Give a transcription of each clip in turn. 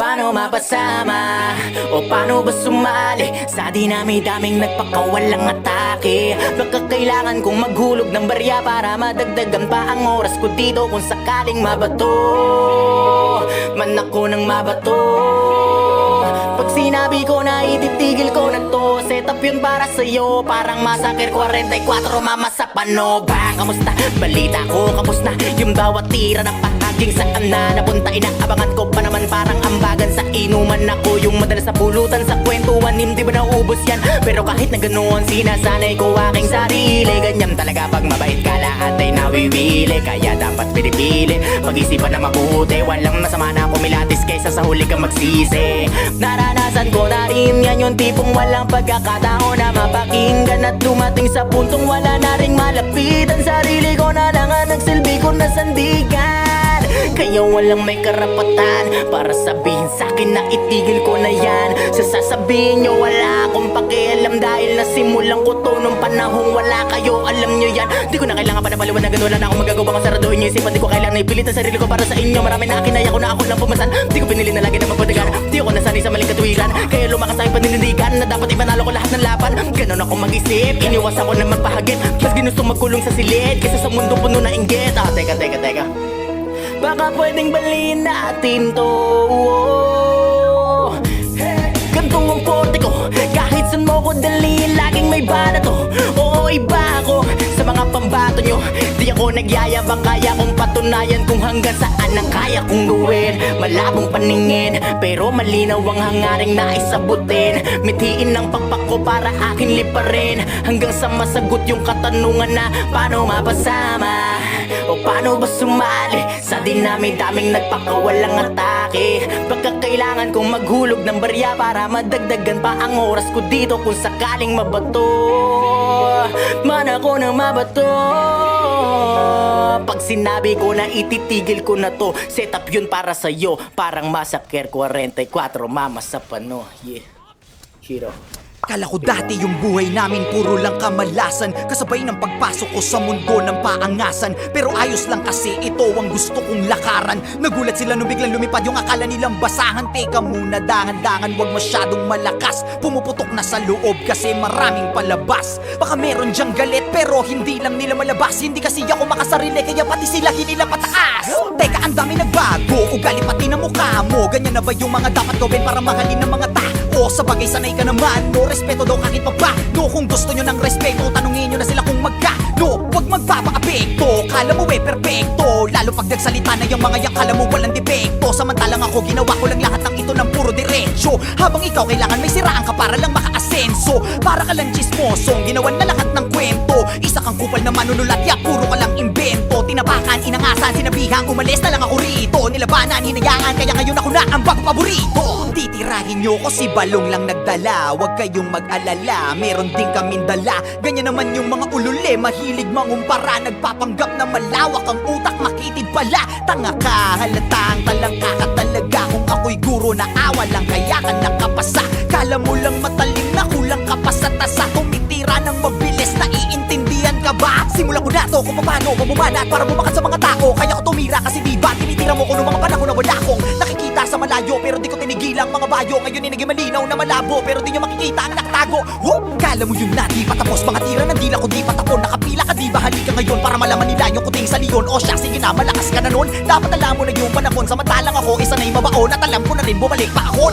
paano mapasama? O paano ba sumali sa dinami-daming nagpakawalang atake? Baka kailangan kong maghulog ng barya para madagdagan pa ang oras ko dito kung sakaling mabato man ako ng mabato. Pag sinabi ko na ititigil ko na to, setup yun para sa'yo, parang Massacre 44, mama sa pano. Ba, kamusta? Balita ko, kapos na yung bawat tira na pahaging saan na napunta. Inaabangan ko pa naman parang ambagan sa inuman. Ako yung madalas na pulutan sa kwentuhan, hindi ba naubos yan? Pero kahit na ganoon, sinasanay ko aking sarili. Ganyan talaga pag mabait ka, lahat ay nawiwili. Kaya dapat pinipili, pag-isipan na mabuti. Walang masama na kumilatis kaysa sa huli kang magsisi. Naranasan ko na rin yan, yung tipong walang pagkakataon na mapakinggan at dumating sa puntong wala na ring malapitan. Sarili ko na lang ang nagsilbi ko na sandigan. Kaya walang may karapatan para sabihin sa'kin na itigil ko na yan. Sasabihin nyo wala akong pakialam dahil nasimulan ko to nung panahong wala kayo, alam nyo yan. Di ko na kailangan pa na paliwanagan, wala na akong magagawa. Kung saraduhin nyo isipan, di ko kailangan na ipilit ang sarili ko para sa inyo. Marami na kinaya ko na ako lang pumasan. Di ko pinili na lagi na magpadagan. Di ako nasanay sa maling katuwiran, kaya lumakas ang paninindigan na dapat ipanalo ko lahat ng laban. Ganon ako mag-isip, iniwas ako na magpahagip. Mas ginustong magkulong sa silid kaysa sa mundo puno na inggit. Teka baka pwedeng baliin natin to. Gantong ang forte ko, kahit saan mo ko dalhin, laging may bala to. Oo, iba ako sa mga pambato nyo. Di ako nagyayabang, kaya kong patunayan kung hanggang saan ang kaya kong gawin. Malabong paningin, pero malinaw ang hangaring naisabutin. Mithiin ang pakpak ko para akin liparin, hanggang sa masagot yung katanungan na paano mapasama? O paano ba sumali sa dinami-daming nagpakawalang atake? Baka kailangan kong maghulog ng barya para madagdagan pa ang oras ko dito kung sakaling mabato man ako ng mabato. Pag sinabi ko na ititigil ko na to, setup yun para sa'yo, parang Massacre 44, mama sa pano. Yeah, hero. Kala ko dati yung buhay namin puro lang kamalasan, kasabay ng pagpasok ko sa mundo ng paangasan. Pero ayos lang kasi ito ang gusto kong lakaran. Nagulat sila nung biglang lumipad yung akala nilang basahan. Teka muna, dahan-dahan, wag masyadong malakas. Pumuputok na sa loob kasi maraming palabas. Baka meron dyang galit pero hindi lang nila malabas. Hindi kasi ako makasarili kaya pati sila hinila pataas. Teka, ang dami nagbago, ugali pati na mukha mo. Ganyan na ba yung mga dapat gawin para mahalin ng mga tao? Sa bagay sanay ka naman, no respeto daw kahit pa ba. No, kung gusto nyo ng respeto, tanungin nyo na sila kung magkano. Huwag magpapaapekto, kala mo perfecto. Lalo pag nagsalita na yung mga yang kala mo walang depekto. Samantalang ako ginawa ko lang lahat ng ito ng puro diretsyo. Habang ikaw kailangan may siraan ka para lang makaasenso. Para ka lang chismosong ginawan na lahat ng kwento. Isa kang kupal na manunulat, ya puro ka lang imbento. Tinapakan, inangasan, sinabihang umalis na lang ako rito. Nilabanan, hinayaan, kaya ngayon ako na ang bago paborito. Titirahin nyo ko si balong lang nagdala. Huwag kayong mag-alala, meron din kaming dala. Ganyan naman yung mga ulule, mahilig mangumpara. Nagpapanggap na malawak ang utak, makitid pala. Tanga ka, halatang talangka ka talaga. Kung ako'y guro na awa lang, kaya ka nakapasa. Kala mo lang matalim na kulang ka pa sa tasa. Tumitira ng mabilis, naiintindihan ka ba? Simulan ko na to kung paano mamumana para bumakat sa mga tao. Kaya ko tumira kasi diba tinitira mo ko noong mga panahon na wala akong nakikita sa malayo. Pero di ko tinigilang mga bayo. Ngayon ay naging malinaw na malabo, pero di nyo makikita ang nakatago. Kala mo yun na di patapos, mga tira ng dila ko di patapon. Nakapila ka di ba, halika ngayon para malaman nila yung kuting sa leon. O siya, sige na, malakas ka na nun. Dapat alam mo na yung panahon, samantalang ako isa na yung mabaon. At alam ko na rin bumalik pa ako.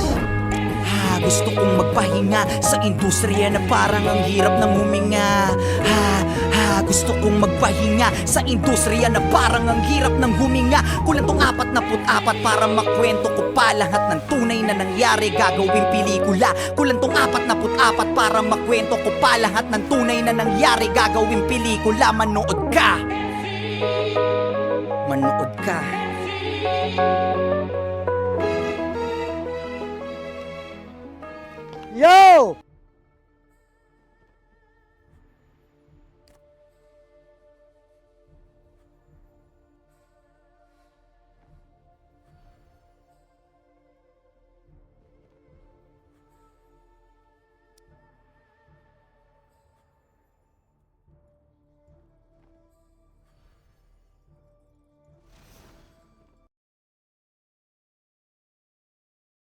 Gusto kong magpahinga sa industriya na parang ang hirap ng huminga. Gusto kong magpahinga sa industriya na parang ang hirap ng huminga. Kulang tong 44 para makwento ko pa lahat ng tunay na nangyari, gagawing pelikula. Kulang tong 44 para makwento ko pa lahat ng tunay na nangyari, gagawing pelikula. Manood ka. Manood ka.